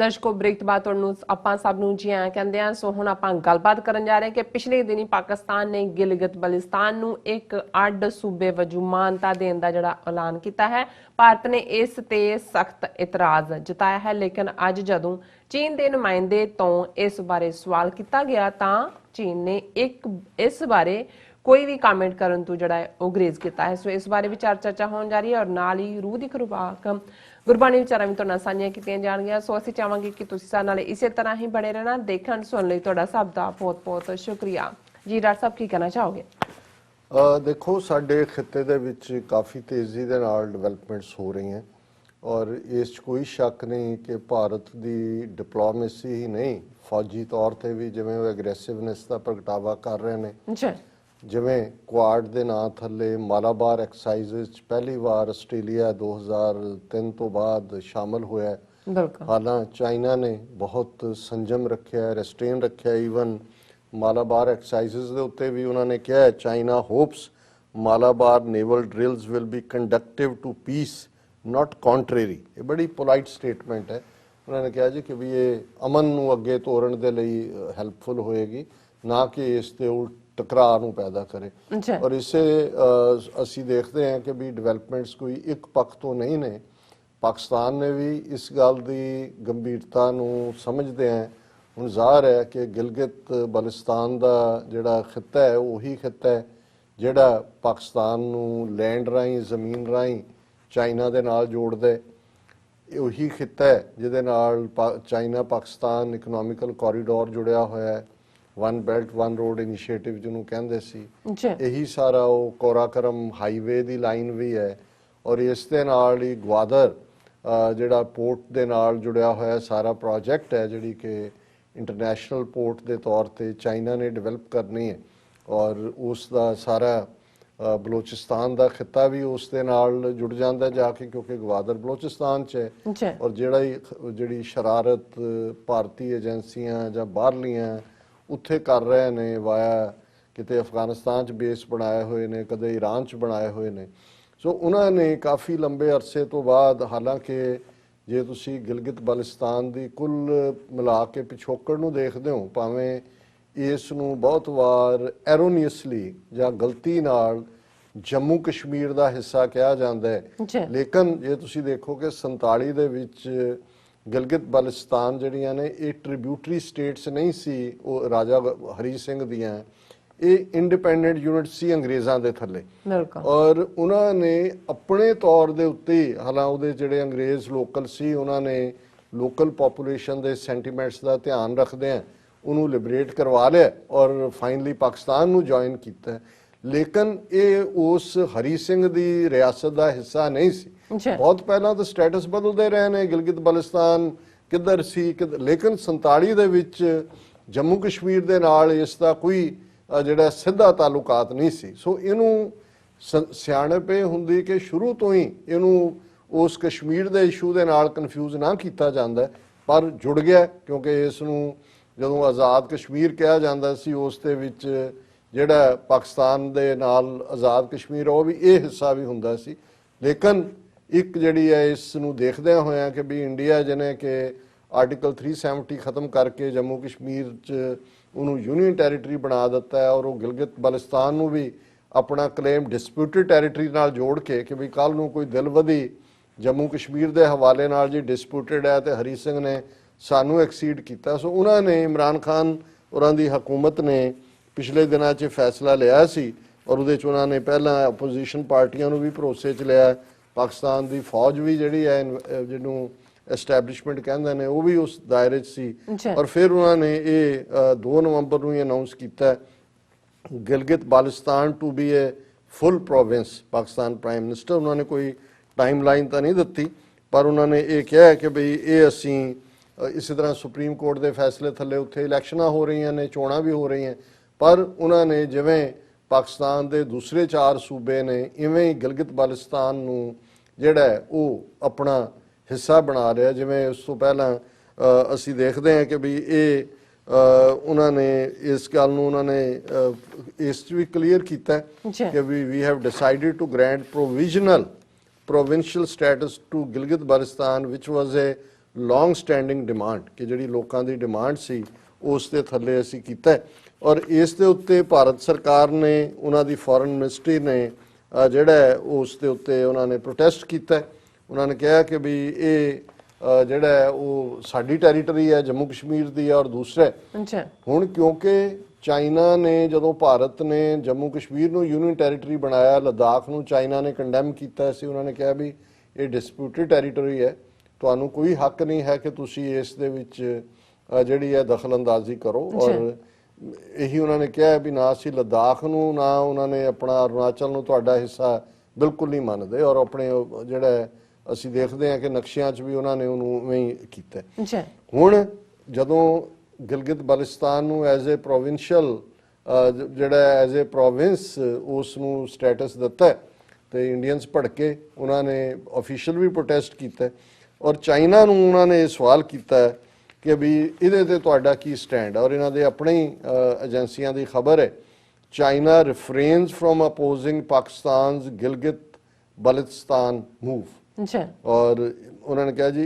ਦਰਸ਼ਕੋ break ਤੋਂ ਬਾਅਦ ਤੁਹਾਨੂੰ ਆਪਾਂ ਸਭ ਨੂੰ ਜੀ ਆਇਆਂ ਕਹਿੰਦੇ ਆ। ਸੋ ਹੁਣ ਆਪਾਂ ਗੱਲਬਾਤ ਕਰਨ ਜਾ ਰਹੇ ਹਾਂ ਕਿ ਪਿਛਲੇ ਦਿਨੀ ਪਾਕਿਸਤਾਨ ਨੇ ਗਿਲਗਿਤ ਬਲਿਸਤਾਨ ਨੂੰ ਇੱਕ ਅੱਡ ਸੂਬੇ ਵਜੋਂ ਮਾਨਤਾ ਦੇਣ ਦਾ ਜਿਹੜਾ ਐਲਾਨ ਕੀਤਾ ਹੈ। ਭਾਰਤ ਨੇ ਇਸ ਤੇ ਸਖਤ ਇਤਰਾਜ਼ ਜਤਾਇਆ ਹੈ, ਲੇਕਿਨ ਅੱਜ ਜਦੋਂ ਚੀਨ ਦੇ ਨੁਮਾਇੰਦੇ ਤੋਂ ਇਸ ਬਾਰੇ ਸਵਾਲ ਕੀਤਾ ਗਿਆ ਤਾਂ ਚੀਨ ਨੇ ਇਸ ਬਾਰੇ ਕੋਈ ਵੀ ਕਮੈਂਟ ਕਰਨ ਤੋਂ ਜਿਹੜਾ ਉਹ ਗਰੇਜ਼ ਕੀਤਾ ਹੈ। ਸੋ ਇਸ ਬਾਰੇ ਵੀ ਚਰਚਾ ਹੋਣ ਜਾ ਰਹੀ ਹੈ ਔਰ ਨਾਲ ਹੀ ਰੂਹ ਦੀ ਖੁਰਾਕ ਗੁਰਬਾਣੀ ਵਿਚਾਰਾਂ ਵੀ ਤੁਹਾਡੇ ਨਾਲ ਸਾਂਝੀਆਂ ਕੀਤੀਆਂ ਜਾਣਗੀਆਂ। ਸੋ ਅਸੀਂ ਚਾਹਾਂਗੇ ਕਿ ਤੁਸੀਂ ਸਾਡੇ ਨਾਲ ਇਸੇ ਤਰ੍ਹਾਂ ਹੀ ਬਣੇ ਰਹਿਣਾ। ਦੇਖਣ ਸੁਣਨ ਲਈ ਤੁਹਾਡਾ ਸਭ ਦਾ ਬਹੁਤ ਬਹੁਤ ਸ਼ੁਕਰੀਆ ਜੀ। ਡਾਕਟਰ ਸਾਹਿਬ ਕੀ ਕਹਿਣਾ ਚਾਹੋਗੇ? ਦੇਖੋ, ਸਾਡੇ ਖਿੱਤੇ ਦੇ ਵਿੱਚ ਕਾਫੀ ਤੇਜ਼ੀ ਦੇ ਨਾਲ ਡਿਵੈਲਪਮੈਂਟਸ ਹੋ ਰਹੀਆਂ ਔਰ ਇਸ 'ਚ ਕੋਈ ਸ਼ੱਕ ਨਹੀਂ ਕਿ ਭਾਰਤ ਦੀ ਡਿਪਲੋਮੇਸੀ ਹੀ ਨਹੀਂ, ਫੌਜੀ ਤੌਰ ਤੇ ਵੀ ਜਿਵੇਂ ਉਹ ਐਗਰੈਸਿਵਨੈਸ ਦਾ ਪ੍ਰਗਟਾਵਾ ਕਰ ਰਹੇ ਨੇ। ਜਿਵੇਂ ਕੁਆਡ ਦੇ ਨਾਂ ਥੱਲੇ ਮਾਲਾਬਾਰ ਐਕਸਾਈਜ਼ਸ 'ਚ ਪਹਿਲੀ ਵਾਰ ਆਸਟ੍ਰੇਲੀਆ 2003 ਤੋਂ ਬਾਅਦ ਸ਼ਾਮਲ ਹੋਇਆ। ਹਾਲਾਂ ਚਾਈਨਾ ਨੇ ਬਹੁਤ ਸੰਜਮ ਰੱਖਿਆ, ਰੈਸਟ੍ਰੇਨ ਰੱਖਿਆ। ਈਵਨ ਮਾਲਾਬਾਰ ਐਕਸਾਈਜ਼ਸ ਦੇ ਉੱਤੇ ਵੀ ਉਹਨਾਂ ਨੇ ਕਿਹਾ China hopes Malabar naval drills will be conductive to peace not contrary. ਇਹ ਬੜੀ ਪੋਲਾਈਟ ਸਟੇਟਮੈਂਟ ਹੈ। ਉਹਨਾਂ ਨੇ ਕਿਹਾ ਜੀ ਕਿ ਵੀ ਇਹ ਅਮਨ ਨੂੰ ਅੱਗੇ ਤੋਰਨ ਦੇ ਲਈ ਹੈਲਪਫੁਲ ਹੋਏਗੀ, ਨਾ ਕਿ ਇਸ ਦੇ ਉਲਟ ਟਕਰਾਅ ਨੂੰ ਪੈਦਾ ਕਰੇ। ਔਰ ਇਸੇ ਅਸੀਂ ਦੇਖਦੇ ਹਾਂ ਕਿ ਵੀ ਡਿਵੈਲਪਮੈਂਟਸ ਕੋਈ ਇੱਕ ਪੱਖ ਤੋਂ ਨਹੀਂ ਨੇ। ਪਾਕਿਸਤਾਨ ਨੇ ਵੀ ਇਸ ਗੱਲ ਦੀ ਗੰਭੀਰਤਾ ਨੂੰ ਸਮਝਦੇ ਹਾਂ। ਹੁਣ ਜ਼ਾਹਰ ਹੈ ਕਿ ਗਿਲਗਿਤ ਬਲਿਸਤਾਨ ਦਾ ਜਿਹੜਾ ਖਿੱਤਾ ਹੈ ਉਹੀ ਖਿੱਤਾ ਹੈ ਜਿਹੜਾ ਪਾਕਿਸਤਾਨ ਨੂੰ ਲੈਂਡ ਰਾਹੀਂ, ਜ਼ਮੀਨ ਰਾਹੀਂ ਚਾਈਨਾ ਦੇ ਨਾਲ ਜੋੜਦਾ। ਉਹੀ ਖਿੱਤਾ ਹੈ ਜਿਹਦੇ ਨਾਲ ਚਾਈਨਾ ਪਾਕਿਸਤਾਨ ਇਕਨੋਮਿਕਲ ਕੋਰੀਡੋਰ ਜੁੜਿਆ ਹੋਇਆ ਹੈ। One belt one road initiative ਜਿਹਨੂੰ ਕਹਿੰਦੇ ਸੀ, ਇਹੀ ਸਾਰਾ ਉਹ ਕੋਰਾਕਰਮ ਹਾਈਵੇ ਦੀ ਲਾਈਨ ਵੀ ਹੈ। ਔਰ ਇਸ ਦੇ ਨਾਲ ਹੀ ਗਵਾਦਰ ਜਿਹੜਾ ਪੋਰਟ ਦੇ ਨਾਲ ਜੁੜਿਆ ਹੋਇਆ ਸਾਰਾ ਪ੍ਰੋਜੈਕਟ ਹੈ, ਜਿਹੜੀ ਕਿ ਇੰਟਰਨੈਸ਼ਨਲ ਪੋਰਟ ਦੇ ਤੌਰ ਤੇ ਚਾਈਨਾ ਨੇ ਡਿਵੈਲਪ ਕਰਨੀ ਹੈ। ਔਰ ਉਸ ਦਾ ਸਾਰਾ ਬਲੋਚਿਸਤਾਨ ਦਾ ਖਿੱਤਾ ਵੀ ਉਸ ਦੇ ਨਾਲ ਜੁੜ ਜਾਂਦਾ ਜਾ ਕੇ, ਕਿਉਂਕਿ ਗਵਾਦਰ ਬਲੋਚਿਸਤਾਨ 'ਚ ਹੈ। ਔਰ ਜਿਹੜੀ ਸ਼ਰਾਰਤ ਭਾਰਤੀ ਏਜੰਸੀਆਂ ਜਾਂ ਬਾਹਰਲੀਆਂ ਉੱਥੇ ਕਰ ਰਹੇ ਨੇ, ਵਾਇਆ ਕਿਤੇ ਅਫਗਾਨਿਸਤਾਨ 'ਚ ਬੇਸ ਬਣਾਏ ਹੋਏ ਨੇ, ਕਦੇ ਈਰਾਨ 'ਚ ਬਣਾਏ ਹੋਏ ਨੇ। ਸੋ ਉਹਨਾਂ ਨੇ ਕਾਫੀ ਲੰਬੇ ਅਰਸੇ ਤੋਂ ਬਾਅਦ, ਹਾਲਾਂਕਿ ਜੇ ਤੁਸੀਂ ਗਿਲਗਿਤ ਬਲਿਸਤਾਨ ਦੀ ਕੁੱਲ ਮਿਲਾ ਕੇ ਪਿਛੋਕੜ ਨੂੰ ਦੇਖਦੇ ਹੋ, ਭਾਵੇਂ ਇਸ ਨੂੰ ਬਹੁਤ ਵਾਰ ਐਰੋਨੀਅਸਲੀ ਜਾਂ ਗਲਤੀ ਨਾਲ ਜੰਮੂ ਕਸ਼ਮੀਰ ਦਾ ਹਿੱਸਾ ਕਿਹਾ ਜਾਂਦਾ ਹੈ, ਲੇਕਿਨ ਜੇ ਤੁਸੀਂ ਦੇਖੋ ਕਿ 47 ਦੇ ਵਿੱਚ ਗਿਲਗਿਤ ਬਲਿਸਤਾਨ ਜਿਹੜੀਆਂ ਨੇ ਇਹ ਟ੍ਰਿਬਿਊਟਰੀ ਸਟੇਟਸ ਨਹੀਂ ਸੀ ਉਹ ਰਾਜਾ ਹਰੀ ਸਿੰਘ ਦੀਆਂ, ਇਹ ਇੰਡੀਪੈਂਡੈਂਟ ਯੂਨਿਟ ਸੀ ਅੰਗਰੇਜ਼ਾਂ ਦੇ ਥੱਲੇ। ਔਰ ਉਹਨਾਂ ਨੇ ਆਪਣੇ ਤੌਰ ਦੇ ਉੱਤੇ, ਹਾਲਾਂ ਉਹਦੇ ਜਿਹੜੇ ਅੰਗਰੇਜ਼ ਲੋਕਲ ਸੀ ਉਹਨਾਂ ਨੇ ਲੋਕਲ ਪੋਪੂਲੇਸ਼ਨ ਦੇ ਸੈਂਟੀਮੈਂਟਸ ਦਾ ਧਿਆਨ ਰੱਖਦੇ ਆ ਉਹਨੂੰ ਲਿਬਰੇਟ ਕਰਵਾ ਲਿਆ ਔਰ ਫਾਈਨਲੀ ਪਾਕਿਸਤਾਨ ਨੂੰ ਜੁਆਇਨ ਕੀਤਾ। ਲੇਕਿਨ ਇਹ ਉਸ ਹਰੀ ਸਿੰਘ ਦੀ ਰਿਆਸਤ ਦਾ ਹਿੱਸਾ ਨਹੀਂ ਸੀ। ਬਹੁਤ ਪਹਿਲਾਂ ਤਾਂ ਸਟੇਟਸ ਬਦਲਦੇ ਰਹੇ ਨੇ, ਗਿਲਗਿਤ ਬਲਿਸਤਾਨ ਕਿੱਧਰ ਸੀ ਲੇਕਿਨ 47 ਦੇ ਵਿੱਚ ਜੰਮੂ ਕਸ਼ਮੀਰ ਦੇ ਨਾਲ ਇਸ ਦਾ ਕੋਈ ਜਿਹੜਾ ਸਿੱਧਾ ਤਾਲੁਕਾਤ ਨਹੀਂ ਸੀ। ਸੋ ਇਹਨੂੰ ਸਿਆਣਪ ਇਹ ਹੁੰਦੀ ਕਿ ਸ਼ੁਰੂ ਤੋਂ ਹੀ ਇਹਨੂੰ ਉਸ ਕਸ਼ਮੀਰ ਦੇ ਇਸ਼ੂ ਦੇ ਨਾਲ ਕਨਫਿਊਜ਼ ਨਾ ਕੀਤਾ ਜਾਂਦਾ, ਪਰ ਜੁੜ ਗਿਆ ਕਿਉਂਕਿ ਇਸ ਨੂੰ ਜਦੋਂ ਆਜ਼ਾਦ ਕਸ਼ਮੀਰ ਕਿਹਾ ਜਾਂਦਾ ਸੀ ਉਸ ਦੇ ਵਿੱਚ ਜਿਹੜਾ ਪਾਕਿਸਤਾਨ ਦੇ ਨਾਲ ਆਜ਼ਾਦ ਕਸ਼ਮੀਰ ਉਹ ਵੀ ਇਹ ਹਿੱਸਾ ਵੀ ਹੁੰਦਾ ਸੀ। ਲੇਕਿਨ ਇੱਕ ਜਿਹੜੀ ਹੈ ਇਸ ਨੂੰ ਦੇਖਦਿਆਂ ਹੋਇਆ ਕਿ ਵੀ ਇੰਡੀਆ ਜਿਹਨੇ ਕਿ ਆਰਟੀਕਲ 370 ਖਤਮ ਕਰਕੇ ਜੰਮੂ ਕਸ਼ਮੀਰ 'ਚ ਉਹਨੂੰ ਯੂਨੀਅਨ ਟੈਰੀਟਰੀ ਬਣਾ ਦਿੱਤਾ ਹੈ ਔਰ ਉਹ ਗਿਲਗਿਤ ਬਲਿਸਤਾਨ ਨੂੰ ਵੀ ਆਪਣਾ ਕਲੇਮ ਡਿਸਪਿਊਟਡ ਟੈਰੀਟਰੀ ਨਾਲ ਜੋੜ ਕੇ ਕਿ ਵੀ ਕੱਲ੍ਹ ਨੂੰ ਕੋਈ ਦਿਲਵਦੀ ਜੰਮੂ ਕਸ਼ਮੀਰ ਦੇ ਹਵਾਲੇ ਨਾਲ ਜੀ ਡਿਸਪਿਊਟਡ ਹੈ ਤੇ ਹਰੀ ਸਿੰਘ ਨੇ ਸਾਨੂੰ ਐਕਸੀਡ ਕੀਤਾ। ਸੋ ਉਹਨਾਂ ਨੇ ਇਮਰਾਨ ਖਾਨ ਉਹਨਾਂ ਦੀ ਹਕੂਮਤ ਨੇ ਪਿਛਲੇ ਦਿਨਾਂ 'ਚ ਫੈਸਲਾ ਲਿਆ ਸੀ ਔਰ ਉਹਦੇ 'ਚ ਉਹਨਾਂ ਨੇ ਪਹਿਲਾਂ ਅਪੋਜੀਸ਼ਨ ਪਾਰਟੀਆਂ ਨੂੰ ਵੀ ਭਰੋਸੇ 'ਚ ਲਿਆ। ਪਾਕਿਸਤਾਨ ਦੀ ਫੌਜ ਵੀ ਜਿਹੜੀ ਹੈ ਜਿਹਨੂੰ ਐਸਟੈਬਲਿਸ਼ਮੈਂਟ ਕਹਿੰਦੇ ਨੇ ਉਹ ਵੀ ਉਸ ਦਾਇਰੇ 'ਚ ਸੀ। ਔਰ ਫਿਰ ਉਹਨਾਂ ਨੇ ਇਹ 2 ਨਵੰਬਰ ਨੂੰ ਹੀ ਅਨਾਊਂਸ ਕੀਤਾ Gilgit Baltistan to be a full province. Pakistan prime minister ਉਹਨਾਂ ਨੇ ਕੋਈ ਟਾਈਮ ਲਾਈਨ ਤਾਂ ਨਹੀਂ ਦਿੱਤੀ, ਪਰ ਉਹਨਾਂ ਨੇ ਇਹ ਕਿਹਾ ਕਿ ਬਈ ਇਹ ਅਸੀਂ ਇਸੇ ਤਰ੍ਹਾਂ ਸੁਪਰੀਮ ਕੋਰਟ ਦੇ ਫੈਸਲੇ ਥੱਲੇ ਉੱਥੇ ਇਲੈਕਸ਼ਨਾਂ ਹੋ ਰਹੀਆਂ ਨੇ, ਚੋਣਾਂ ਵੀ ਹੋ ਰਹੀਆਂ, ਪਰ ਉਹਨਾਂ ਨੇ ਜਿਵੇਂ ਪਾਕਿਸਤਾਨ ਦੇ ਦੂਸਰੇ 4 ਸੂਬੇ ਨੇ ਇਵੇਂ ਹੀ ਗਿਲਗਿਤ ਬਾਲਿਸਤਾਨ ਨੂੰ ਜਿਹੜਾ ਉਹ ਆਪਣਾ ਹਿੱਸਾ ਬਣਾ ਰਿਹਾ। ਜਿਵੇਂ ਉਸ ਤੋਂ ਪਹਿਲਾਂ ਅਸੀਂ ਦੇਖਦੇ ਹਾਂ ਕਿ ਵੀ ਇਹ ਉਹਨਾਂ ਨੇ ਇਸ ਗੱਲ ਨੂੰ ਉਹਨਾਂ ਨੇ ਇਸ 'ਚ ਵੀ ਕਲੀਅਰ ਕੀਤਾ ਕਿ we have decided to grant provisional provincial status to Gilgit-Baltistan, which was a long standing demand ਕਿ ਜਿਹੜੀ ਲੋਕਾਂ ਦੀ ਡਿਮਾਂਡ ਸੀ ਉਸ ਦੇ ਥੱਲੇ ਅਸੀਂ ਕੀਤਾ ਔਰ ਇਸ ਦੇ ਉੱਤੇ ਭਾਰਤ ਸਰਕਾਰ ਨੇ ਉਹਨਾਂ ਦੀ ਫੋਰਨ ਮਿਨਿਸਟਰੀ ਨੇ ਜਿਹੜਾ ਹੈ ਉਸ ਦੇ ਉੱਤੇ ਉਹਨਾਂ ਨੇ ਪ੍ਰੋਟੈਸਟ ਕੀਤਾ। ਉਹਨਾਂ ਨੇ ਕਿਹਾ ਕਿ ਵੀ ਇਹ ਜਿਹੜਾ ਹੈ ਉਹ ਸਾਡੀ ਟੈਰੀਟਰੀ ਹੈ, ਜੰਮੂ ਕਸ਼ਮੀਰ ਦੀ ਹੈ। ਔਰ ਦੂਸਰਾ ਹੁਣ ਕਿਉਂਕਿ ਚਾਈਨਾ ਨੇ ਜਦੋਂ ਭਾਰਤ ਨੇ ਜੰਮੂ ਕਸ਼ਮੀਰ ਨੂੰ ਯੂਨੀਅਨ ਟੈਰੀਟਰੀ ਬਣਾਇਆ, ਲਦਾਖ ਨੂੰ ਚਾਈਨਾ ਨੇ ਕੰਡੈਮ ਕੀਤਾ ਸੀ। ਉਹਨਾਂ ਨੇ ਕਿਹਾ ਵੀ ਇਹ ਡਿਸਪਿਊਟਡ ਟੈਰੀਟਰੀ ਹੈ, ਤੁਹਾਨੂੰ ਕੋਈ ਹੱਕ ਨਹੀਂ ਹੈ ਕਿ ਤੁਸੀਂ ਇਸ ਦੇ ਵਿੱਚ ਜਿਹੜੀ ਹੈ ਦਖਲ ਅੰਦਾਜ਼ੀ ਕਰੋ। ਔਰ ਇਹੀ ਉਹਨਾਂ ਨੇ ਕਿਹਾ ਵੀ ਨਾ ਅਸੀਂ ਲਦਾਖ ਨੂੰ ਨਾ ਉਹਨਾਂ ਨੇ ਆਪਣਾ ਅਰੁਣਾਚਲ ਨੂੰ ਤੁਹਾਡਾ ਹਿੱਸਾ ਬਿਲਕੁਲ ਨਹੀਂ ਮੰਨਦੇ। ਔਰ ਆਪਣੇ ਜਿਹੜਾ ਅਸੀਂ ਦੇਖਦੇ ਹਾਂ ਕਿ ਨਕਸ਼ਿਆਂ 'ਚ ਵੀ ਉਹਨਾਂ ਨੇ ਉਹਨੂੰ ਉਵੇਂ ਹੀ ਕੀਤਾ। ਹੁਣ ਜਦੋਂ ਗਿਲਗਿਤ ਬਲਟਿਸਤਾਨ ਨੂੰ ਐਜ਼ ਏ ਪ੍ਰੋਵਿੰਸ਼ੀਅਲ ਜਿਹੜਾ ਐਜ਼ ਏ ਪ੍ਰੋਵਿੰਸ ਉਸ ਨੂੰ ਸਟੇਟਸ ਦਿੱਤਾ ਤੇ ਇੰਡੀਅਨਸ ਭੜਕੇ ਉਹਨਾਂ ਨੇ ਆਫੀਸ਼ੀਅਲ ਵੀ ਪ੍ਰੋਟੈਸਟ ਕੀਤਾ ਔਰ ਚਾਈਨਾ ਨੂੰ ਉਹਨਾਂ ਨੇ ਇਹ ਸਵਾਲ ਕੀਤਾ ਕਿ ਵੀ ਇਹਦੇ ਤੇ ਤੁਹਾਡਾ ਕੀ ਸਟੈਂਡ। ਔਰ ਇਹਨਾਂ ਦੇ ਆਪਣੇ ਹੀ ਏਜੰਸੀਆਂ ਦੀ ਖਬਰ ਹੈ China refrains from opposing Pakistan's Gilgit Baltistan move. ਔਰ ਉਹਨਾਂ ਨੇ ਕਿਹਾ ਜੀ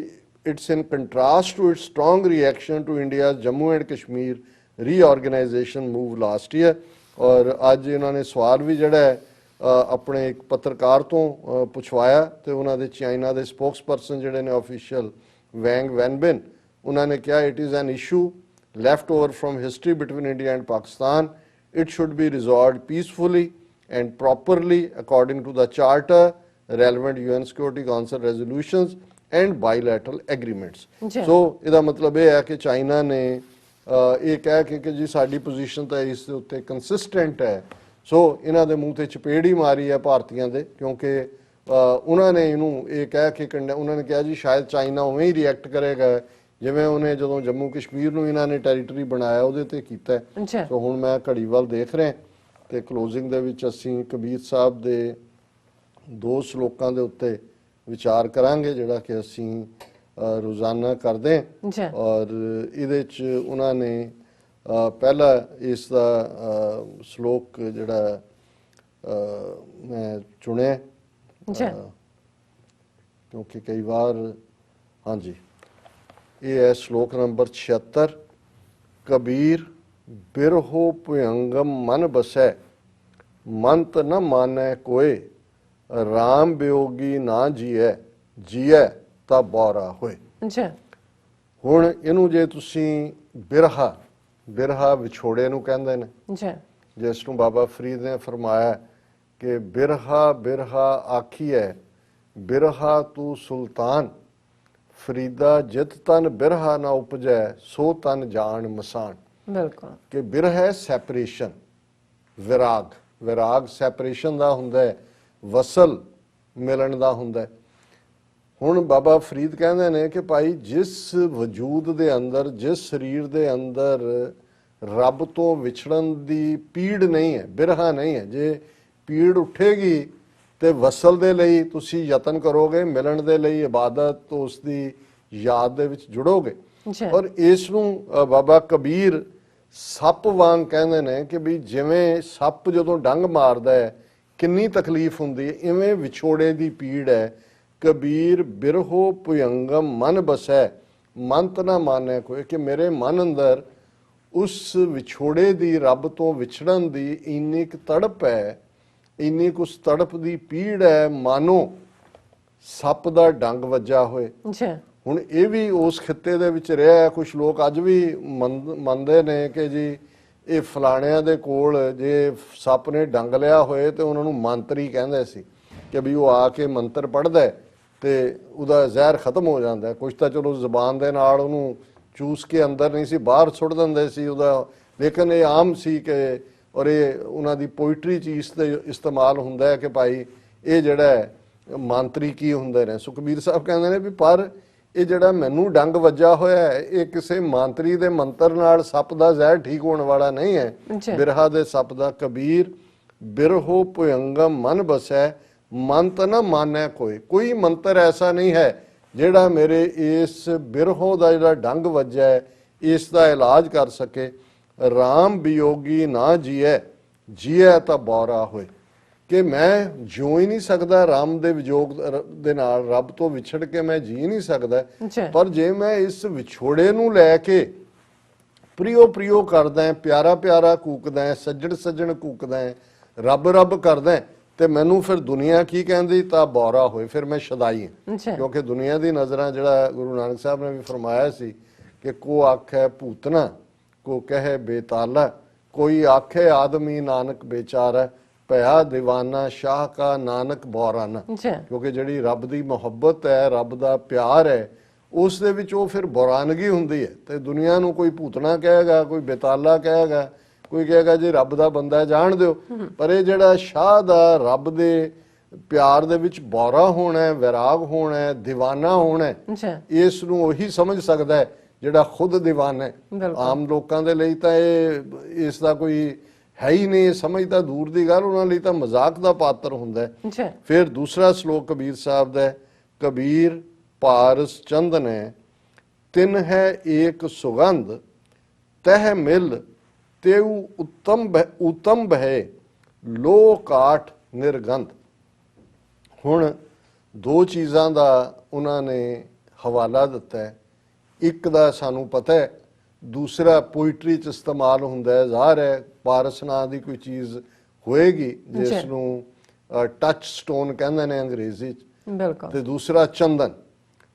it's in contrast to its strong reaction to India's Jammu and Kashmir reorganisation move last year. ਔਰ ਅੱਜ ਇਹਨਾਂ ਨੇ ਸਵਾਲ ਵੀ ਜਿਹੜਾ ਹੈ ਆਪਣੇ ਇੱਕ ਪੱਤਰਕਾਰ ਤੋਂ ਪੁੱਛਵਾਇਆ ਤੇ ਉਹਨਾਂ ਦੇ ਚਾਈਨਾ ਦੇ ਸਪੋਕਸਪਰਸਨ ਜਿਹੜੇ ਨੇ ਆਫੀਸ਼ੀਅਲ ਵੈਂਗ ਵੈਨਬਿਨ ਉਹਨਾਂ ਨੇ ਕਿਹਾ it is an issue left over from history between India and Pakistan, it should be resolved peacefully and properly according to the charter, relevant UN Security Council resolutions and bilateral agreements। ਸੋ ਇਹਦਾ ਮਤਲਬ ਇਹ ਹੈ ਕਿ China ਨੇ ਇਹ ਕਹਿ ਕੇ ਕਿ ਜੀ ਸਾਡੀ ਪੋਜੀਸ਼ਨ ਤਾਂ ਇਸ ਦੇ ਉੱਤੇ ਕੰਸਿਸਟੈਂਟ ਹੈ। ਸੋ ਇਹਨਾਂ ਦੇ ਮੂੰਹ ਤੇ ਚਪੇੜ ਹੀ ਮਾਰੀ ਹੈ ਭਾਰਤੀਆਂ ਦੇ ਕਿਉਂਕਿ ਉਹਨਾਂ ਨੇ ਇਹਨੂੰ ਇਹ ਕਹਿ ਕੇ ਉਹਨਾਂ ਨੇ ਕਿਹਾ ਜੀ ਸ਼ਾਇਦ ਚਾਈਨਾ ਉਵੇਂ ਹੀ ਰਿਐਕਟ ਕਰੇਗਾ ਜਿਵੇਂ ਉਹਨੇ ਜਦੋਂ ਜੰਮੂ ਕਸ਼ਮੀਰ ਨੂੰ ਇਹਨਾਂ ਨੇ ਟੈਰੀਟਰੀ ਬਣਾਇਆ ਉਹਦੇ ਤੇ ਕੀਤਾ। ਸੋ ਹੁਣ ਮੈਂ ਘੜੀ ਵੱਲ ਦੇਖ ਰਿਹਾ ਤੇ ਕਲੋਜ਼ਿੰਗ ਦੇ ਵਿੱਚ ਅਸੀਂ ਕਬੀਰ ਸਾਹਿਬ ਦੇ 2 ਸ਼ਲੋਕਾਂ ਦੇ ਉੱਤੇ ਵਿਚਾਰ ਕਰਾਂਗੇ ਜਿਹੜਾ ਕਿ ਅਸੀਂ ਰੋਜ਼ਾਨਾ ਕਰਦੇ ਹਾਂ। ਔਰ ਇਹਦੇ 'ਚ ਉਹਨਾਂ ਨੇ ਪਹਿਲਾ ਇਸ ਦਾ ਸ਼ਲੋਕ ਜਿਹੜਾ ਮੈਂ ਚੁਣਿਆ ਕਿਉਂਕਿ ਕਈ ਵਾਰ ਹਾਂਜੀ ਇਹ ਹੈ ਸ਼ਲੋਕ ਨੰਬਰ 76। ਕਬੀਰ ਬਿਰਹੋ ਭੁਯੰਗਮ ਮਨ ਬਸੈ, ਮੰਤ ਨ ਮਾਨੈ ਕੋਏ, ਰਾਮ ਬਿਯੋਗੀ ਨਾ ਜੀਐ, ਜੀਐ ਤਾਂ ਬੌਰਾ ਹੋਏ। ਹੁਣ ਇਹਨੂੰ ਜੇ ਤੁਸੀਂ ਬਿਰਹਾ ਵਿਛੋੜੇ ਨੂੰ ਕਹਿੰਦੇ ਨੇ ਜਿਸ ਨੂੰ ਬਾਬਾ ਫਰੀਦ ਨੇ ਫਰਮਾਇਆ ਕਿ ਬਿਰਹਾ ਆਖੀਐ ਬਿਰਹਾ ਤੂੰ ਸੁਲਤਾਨ, ਫਰੀਦਾ ਜਿਤ ਤਨ ਬਿਰਹਾ ਨਾ ਉਪਜੈ, ਸੋ ਤਨ ਜਾਣ ਮਸਾਨ। ਬਿਲਕੁਲ ਕਿ ਬਿਰਹ ਹੈ ਸੈਪਰੇਸ਼ਨ, ਵਿਰਾਗ ਸੈਪਰੇਸ਼ਨ ਦਾ ਹੁੰਦਾ ਹੈ, ਵਸਲ ਮਿਲਣ ਦਾ ਹੁੰਦਾ। ਹੁਣ ਬਾਬਾ ਫਰੀਦ ਕਹਿੰਦੇ ਨੇ ਕਿ ਭਾਈ ਜਿਸ ਵਜੂਦ ਦੇ ਅੰਦਰ ਜਿਸ ਸਰੀਰ ਦੇ ਅੰਦਰ ਰੱਬ ਤੋਂ ਵਿਛੜਨ ਦੀ ਪੀੜ ਨਹੀਂ ਹੈ, ਬਿਰਹਾ ਨਹੀਂ ਹੈ, ਜੇ ਪੀੜ ਉੱਠੇਗੀ ਤੇ ਵਸਲ ਦੇ ਲਈ ਤੁਸੀਂ ਯਤਨ ਕਰੋਗੇ, ਮਿਲਣ ਦੇ ਲਈ ਇਬਾਦਤ ਉਸ ਦੀ ਯਾਦ ਦੇ ਵਿੱਚ ਜੁੜੋਗੇ। ਔਰ ਇਸ ਨੂੰ ਬਾਬਾ ਕਬੀਰ ਸੱਪ ਵਾਂਗ ਕਹਿੰਦੇ ਨੇ ਕਿ ਵੀ ਜਿਵੇਂ ਸੱਪ ਜਦੋਂ ਡੰਗ ਮਾਰਦਾ ਹੈ ਕਿੰਨੀ ਤਕਲੀਫ ਹੁੰਦੀ ਹੈ, ਇਵੇਂ ਵਿਛੋੜੇ ਦੀ ਪੀੜ ਹੈ। ਕਬੀਰ ਬਿਰਹੋ ਭੁਯੰਗਮ ਮਨ ਬਸੈ, ਮੰਤ ਨਾ ਮਾਨੈ ਕੋਈ, ਕਿ ਮੇਰੇ ਮਨ ਅੰਦਰ ਉਸ ਵਿਛੋੜੇ ਦੀ, ਰੱਬ ਤੋਂ ਵਿਛੜਨ ਦੀ ਇੰਨੀ ਕੁ ਤੜਪ ਹੈ, ਇੰਨੀ ਕੁ ਉਸ ਤੜਪ ਦੀ ਪੀੜ ਹੈ ਮਾਨੋ ਸੱਪ ਦਾ ਡੰਗ ਵੱਜਾ ਹੋਏ। ਹੁਣ ਇਹ ਵੀ ਉਸ ਖਿੱਤੇ ਦੇ ਵਿੱਚ ਰਿਹਾ ਹੈ। ਕੁਝ ਲੋਕ ਅੱਜ ਵੀ ਮੰਨਦੇ ਨੇ ਕਿ ਜੀ ਇਹ ਫਲਾਣਿਆਂ ਦੇ ਕੋਲ ਜੇ ਸੱਪ ਨੇ ਡੰਗ ਲਿਆ ਹੋਏ ਤੇ ਉਹਨਾਂ ਨੂੰ ਮੰਤਰੀ ਕਹਿੰਦੇ ਸੀ ਕਿ ਵੀ ਉਹ ਆ ਕੇ ਮੰਤਰ ਪੜ੍ਹਦਾ ਤੇ ਉਹਦਾ ਜ਼ਹਿਰ ਖਤਮ ਹੋ ਜਾਂਦਾ। ਕੁਝ ਤਾਂ ਚਲੋ ਜ਼ੁਬਾਨ ਦੇ ਨਾਲ ਉਹਨੂੰ ਚੂਸ ਕੇ ਅੰਦਰ ਨਹੀਂ ਸੀ, ਬਾਹਰ ਸੁੱਟ ਦਿੰਦੇ ਸੀ ਉਹਦਾ, ਲੇਕਿਨ ਇਹ ਆਮ ਸੀ ਕਿ ਔਰ ਇਹ ਉਹਨਾਂ ਦੀ ਪੋਇਟਰੀ 'ਚ ਇਸ ਤੇ ਇਸਤੇਮਾਲ ਹੁੰਦਾ ਹੈ ਕਿ ਭਾਈ ਇਹ ਜਿਹੜਾ ਹੈ ਮੰਤਰੀ ਕੀ ਹੁੰਦੇ ਨੇ। ਸੁਖਬੀਰ ਸਾਹਿਬ ਕਹਿੰਦੇ ਨੇ ਵੀ ਪਰ ਇਹ ਜਿਹੜਾ ਮੈਨੂੰ ਡੰਗ ਵੱਜਾ ਹੋਇਆ ਹੈ ਇਹ ਕਿਸੇ ਮੰਤਰੀ ਦੇ ਮੰਤਰ ਨਾਲ ਸੱਪ ਦਾ ਜ਼ਹਿਰ ਠੀਕ ਹੋਣ ਵਾਲਾ ਨਹੀਂ ਹੈ, ਬਿਰਹਾ ਦੇ ਸੱਪ ਦਾ। ਕਬੀਰ ਬਿਰਹੋ ਭੁਯੰਗਮ ਮਨ ਬਸੈ, ਮੰਤ ਨਾ ਮਾਨੈ ਕੋਈ, ਕੋਈ ਮੰਤਰ ਐਸਾ ਨਹੀਂ ਹੈ ਜਿਹੜਾ ਮੇਰੇ ਇਸ ਬਿਰਹੋਂ ਦਾ ਜਿਹੜਾ ਡੰਗ ਵੱਜਾ ਹੈ ਇਸ ਦਾ ਇਲਾਜ ਕਰ ਸਕੇ। ਰਾਮ ਬਿਯੋਗੀ ਨਾ ਜੀਐ, ਜੀਐ ਤਾਂ ਬੌਰਾ ਹੋਏ, ਕਿ ਮੈਂ ਜਿਉ ਹੀ ਨਹੀਂ ਸਕਦਾ ਰਾਮ ਦੇ ਵਿਜੋਗ ਦੇ ਨਾਲ, ਰੱਬ ਤੋਂ ਵਿਛੜ ਕੇ ਮੈਂ ਜੀ ਨਹੀਂ ਸਕਦਾ। ਪਰ ਜੇ ਮੈਂ ਇਸ ਵਿਛੋੜੇ ਨੂੰ ਲੈ ਕੇ ਪ੍ਰਿਓ ਪ੍ਰਿਓ ਕਰਦਾ, ਪਿਆਰਾ ਪਿਆਰਾ ਕੂਕਦਾ, ਸੱਜਣ ਸੱਜਣ ਕੂਕਦਾ, ਰੱਬ ਰੱਬ ਕਰਦਾ, ਤੇ ਮੈਨੂੰ ਫਿਰ ਦੁਨੀਆ ਕੀ ਕਹਿੰਦੀ ਤਾਂ ਬੌਰਾ ਹੋਏ, ਫਿਰ ਮੈਂ ਸ਼ਦਾਈ ਹਾਂ। ਕਿਉਂਕਿ ਦੁਨੀਆ ਦੀ ਨਜ਼ਰਾਂ, ਜਿਹੜਾ ਗੁਰੂ ਨਾਨਕ ਸਾਹਿਬ ਨੇ ਵੀ ਫਰਮਾਇਆ ਸੀ ਕਿ ਕੋ ਆਖੇ ਭੂਤਨਾ ਕੋ ਕਹੇ ਬੇਤਾਲਾ, ਕੋਈ ਆਖੇ ਆਦਮੀ ਨਾਨਕ ਬੇਚਾਰਾ, ਭਇਆ ਦੀਵਾਨਾ ਸ਼ਾਹ ਕਾ ਨਾਨਕ ਬੌਰਾਨਾ। ਕਿਉਂਕਿ ਜਿਹੜੀ ਰੱਬ ਦੀ ਮੁਹੱਬਤ ਹੈ, ਰੱਬ ਦਾ ਪਿਆਰ ਹੈ, ਉਸ ਦੇ ਵਿੱਚ ਉਹ ਫਿਰ ਬੁਰਾਨਗੀ ਹੁੰਦੀ ਹੈ। ਤੇ ਦੁਨੀਆ ਨੂੰ ਕੋਈ ਭੂਤਨਾ ਕਹੇਗਾ, ਕੋਈ ਬੇਤਾਲਾ ਕਹੇਗਾ, ਕੋਈ ਕਹੇਗਾ ਜੀ ਰੱਬ ਦਾ ਬੰਦਾ ਜਾਣ ਦਿਓ। ਪਰ ਇਹ ਜਿਹੜਾ ਸ਼ਾਹ ਦਾ ਰੱਬ ਦੇ ਪਿਆਰ ਦੇ ਵਿੱਚ ਬੌਰਾ ਹੋਣਾ, ਵਿਰਾਗ ਹੋਣਾ, ਦੀਵਾਨਾ ਹੋਣਾ, ਇਸ ਨੂੰ ਉਹੀ ਸਮਝ ਸਕਦਾ ਹੈ ਜਿਹੜਾ ਖੁਦ ਦੀਵਾਨਾ ਹੈ। ਆਮ ਲੋਕਾਂ ਦੇ ਲਈ ਤਾਂ ਇਸ ਦਾ ਕੋਈ ਹੈ ਹੀ ਨਹੀਂ, ਸਮਝ ਤਾਂ ਦੂਰ ਦੀ ਗੱਲ, ਉਹਨਾਂ ਲਈ ਤਾਂ ਮਜ਼ਾਕ ਦਾ ਪਾਤਰ ਹੁੰਦਾ ਹੈ। ਫਿਰ ਦੂਸਰਾ ਸ਼ਲੋਕ ਕਬੀਰ ਸਾਹਿਬ ਦਾ, ਕਬੀਰ ਪਾਰਸ ਚੰਦਨ ਹੈ ਤਿਨ ਹੈ ਏਕ ਸੁਗੰਧ, ਤਹ ਮਿਲ तेऊ उत्तम बहे लो काठ निर्गंध। हुण दो चीज़ां दा उन्हां ने हवाला दिता है। एक दा सानू पता है, दूसरा पोइट्री च इस्तेमाल हुंदा है। ज़ाहिर है पारस नां दी कोई चीज़ होएगी जिसनू टच स्टोन कहंदे ने अंग्रेजी च, ते दूसरा चंदन।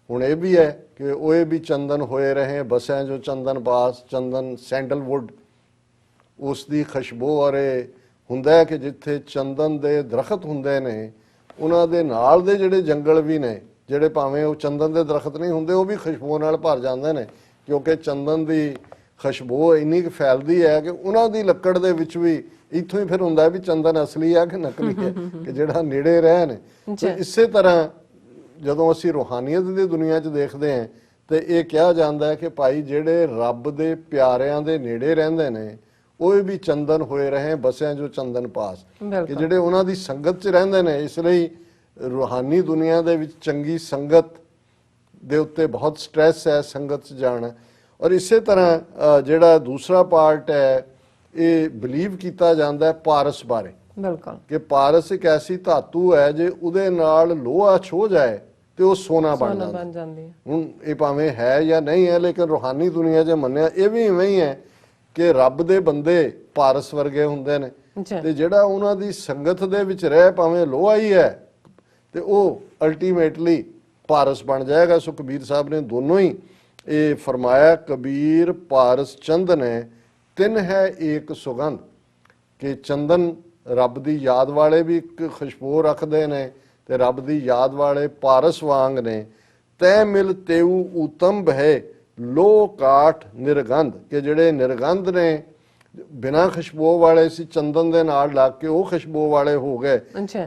हुण ये भी है कि ओए भी चंदन होए रहे बसें जो चंदन पास, चंदन सैंडलवुड ਉਸ ਦੀ ਖੁਸ਼ਬੂ। ਔਰ ਇਹ ਹੁੰਦਾ ਹੈ ਕਿ ਜਿੱਥੇ ਚੰਦਨ ਦੇ ਦਰਖਤ ਹੁੰਦੇ ਨੇ ਉਹਨਾਂ ਦੇ ਨਾਲ ਦੇ ਜਿਹੜੇ ਜੰਗਲ ਵੀ ਨੇ, ਜਿਹੜੇ ਭਾਵੇਂ ਉਹ ਚੰਦਨ ਦੇ ਦਰਖਤ ਨਹੀਂ ਹੁੰਦੇ, ਉਹ ਵੀ ਖੁਸ਼ਬੂ ਨਾਲ ਭਰ ਜਾਂਦੇ ਨੇ, ਕਿਉਂਕਿ ਚੰਦਨ ਦੀ ਖੁਸ਼ਬੂ ਇੰਨੀ ਕੁ ਫੈਲਦੀ ਹੈ ਕਿ ਉਹਨਾਂ ਦੀ ਲੱਕੜ ਦੇ ਵਿੱਚ ਵੀ ਇੱਥੋਂ ਹੀ ਫਿਰ ਹੁੰਦਾ ਵੀ ਚੰਦਨ ਅਸਲੀ ਹੈ ਕਿ ਨਕਲੀ ਹੈ, ਕਿ ਜਿਹੜਾ ਨੇੜੇ ਰਹਿ ਨੇ। ਤੇ ਇਸੇ ਤਰ੍ਹਾਂ ਜਦੋਂ ਅਸੀਂ ਰੂਹਾਨੀਅਤ ਦੀ ਦੁਨੀਆ 'ਚ ਦੇਖਦੇ ਹਾਂ ਤੇ ਇਹ ਕਿਹਾ ਜਾਂਦਾ ਹੈ ਕਿ ਭਾਈ ਜਿਹੜੇ ਰੱਬ ਦੇ ਪਿਆਰਿਆਂ ਦੇ ਨੇੜੇ ਰਹਿੰਦੇ ਨੇ ਉਹ ਵੀ ਚੰਦਨ ਹੋਏ ਰਹੇ ਬਸਿਆਂ ਜੋ ਚੰਦਨ ਪਾਸ, ਕਿ ਜਿਹੜੇ ਉਹਨਾਂ ਦੀ ਸੰਗਤ 'ਚ ਰਹਿੰਦੇ ਨੇ। ਇਸ ਲਈ ਰੂਹਾਨੀ ਦੁਨੀਆ ਦੇ ਵਿੱਚ ਚੰਗੀ ਸੰਗਤ ਦੇ ਉੱਤੇ ਬਹੁਤ ਸਟ੍ਰੈਸ ਹੈ, ਸੰਗਤ 'ਚ ਜਾਣਾ। ਔਰ ਇਸੇ ਤਰ੍ਹਾਂ ਜਿਹੜਾ ਦੂਸਰਾ ਪਾਰਟ ਹੈ, ਇਹ ਬਿਲੀਵ ਕੀਤਾ ਜਾਂਦਾ ਹੈ ਪਾਰਸ ਬਾਰੇ, ਕਿ ਪਾਰਸ ਇੱਕ ਐਸੀ ਧਾਤੂ ਹੈ ਜੇ ਉਹਦੇ ਨਾਲ ਲੋਹਾ ਛੋ ਜਾਏ ਤੇ ਉਹ ਸੋਨਾ ਬਣ ਜਾਂਦਾ। ਹੁਣ ਇਹ ਭਾਵੇਂ ਹੈ ਜਾਂ ਨਹੀਂ ਹੈ, ਲੇਕਿਨ ਰੂਹਾਨੀ ਦੁਨੀਆ 'ਚ ਮੰਨਿਆ ਇਹ ਵੀ ਇਵੇਂ ਹੀ ਹੈ ਕਿ ਰੱਬ ਦੇ ਬੰਦੇ ਪਾਰਸ ਵਰਗੇ ਹੁੰਦੇ ਨੇ, ਤੇ ਜਿਹੜਾ ਉਹਨਾਂ ਦੀ ਸੰਗਤ ਦੇ ਵਿੱਚ ਰਹਿ ਭਾਵੇਂ ਲੋਹਾ ਹੀ ਹੈ ਤੇ ਉਹ ਅਲਟੀਮੇਟਲੀ ਪਾਰਸ ਬਣ ਜਾਏਗਾ। ਸੋ ਕਬੀਰ ਸਾਹਿਬ ਨੇ ਦੋਨੋਂ ਹੀ ਇਹ ਫਰਮਾਇਆ, ਕਬੀਰ ਪਾਰਸ ਚੰਦਨ ਹੈ ਤਿੰਨ ਹੈ ਏਕ ਸੁਗੰਧ, ਕਿ ਚੰਦਨ ਰੱਬ ਦੀ ਯਾਦ ਵਾਲੇ ਵੀ ਇੱਕ ਖੁਸ਼ਬੂ ਰੱਖਦੇ ਨੇ ਤੇ ਰੱਬ ਦੀ ਯਾਦ ਵਾਲੇ ਪਾਰਸ ਵਾਂਗ ਨੇ। ਤੈ ਮਿਲ ਤੇਊ ਉਤਮ ਬਹਿ ਲੋ ਕਾਠ ਨਿਰਗੰਧ, ਕਿ ਜਿਹੜੇ ਨਿਰਗੰਧ ਨੇ ਬਿਨਾਂ ਖੁਸ਼ਬੂ ਵਾਲੇ ਸੀ ਚੰਦਨ ਦੇ ਨਾਲ ਲੱਗ ਕੇ ਉਹ ਖੁਸ਼ਬੂ ਵਾਲੇ ਹੋ ਗਏ,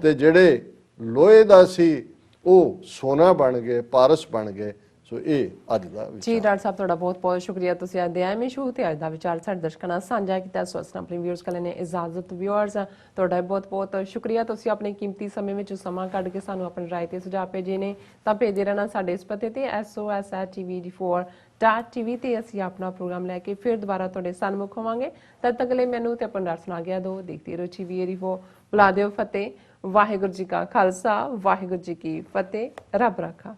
ਤੇ ਜਿਹੜੇ ਲੋਹੇ ਦਾ ਸੀ ਉਹ ਸੋਨਾ ਬਣ ਗਏ, ਪਾਰਸ ਬਣ ਗਏ। ਸੋ ਇਹ ਅੱਜ ਦਾ ਜੀ ਡਾਕਟਰ ਸਾਹਿਬ ਤੁਹਾਡਾ ਬਹੁਤ ਬਹੁਤ ਸ਼ੁਕਰੀਆ, ਤੁਸੀਂ ਅੱਜ ਦੇ ਐਵੇਂ ਸ਼ੋਅ ਤੇ ਅੱਜ ਦਾ ਵਿਚਾਰ ਸਾਡੇ ਦਰਸ਼ਕਾਂ ਨਾਲ ਸਾਂਝਾ ਕੀਤਾ। ਸੋ ਅਸੀਂ ਆਪਣੇ ਵਿਊਅਰਸ ਕੋਲ ਨੇ ਇਜਾਜ਼ਤ। ਵਿਊਅਰਸ ਤੁਹਾਡਾ ਬਹੁਤ ਬਹੁਤ ਸ਼ੁਕਰੀਆ, ਤੁਸੀਂ ਆਪਣੇ ਕੀਮਤੀ ਸਮੇਂ ਵਿੱਚ ਸਮਾਂ ਕੱਢ ਕੇ ਸਾਨੂੰ ਆਪਣੀ ਰਾਏ ਤੇ ਸੁਝਾਅ ਭੇਜੇ ਨੇ। ਤਾਂ ਭੇਜਦੇ ਰਹਿਣਾ ਸਾਡੇ ਇਸ ਪਤੇ ਤੇ SOS@TV4.TV ਤੇ ਅਸੀਂ ਆਪਣਾ ਪ੍ਰੋਗਰਾਮ ਲੈ ਕੇ ਫਿਰ ਦੁਬਾਰਾ ਤੁਹਾਡੇ ਸਨਮੁਖ ਹੋਵਾਂਗੇ। ਤਦ ਤੱਕ ਲਈ ਮੈਨੂੰ ਤੇ ਆਪਣਾ ਸੁਣਾ ਗਿਆ ਦੋ ਦੇਖਦੇ ਰਹੋ TV ਰਿਵੋ। ਬੁਲਾ ਦਿਓ ਫਤਿਹ। ਵਾਹਿਗੁਰੂ ਜੀ ਕਾ ਖਾਲਸਾ, ਵਾਹਿਗੁਰੂ ਜੀ ਕੀ ਫਤਿਹ। ਰੱਬ ਰਾਖਾ।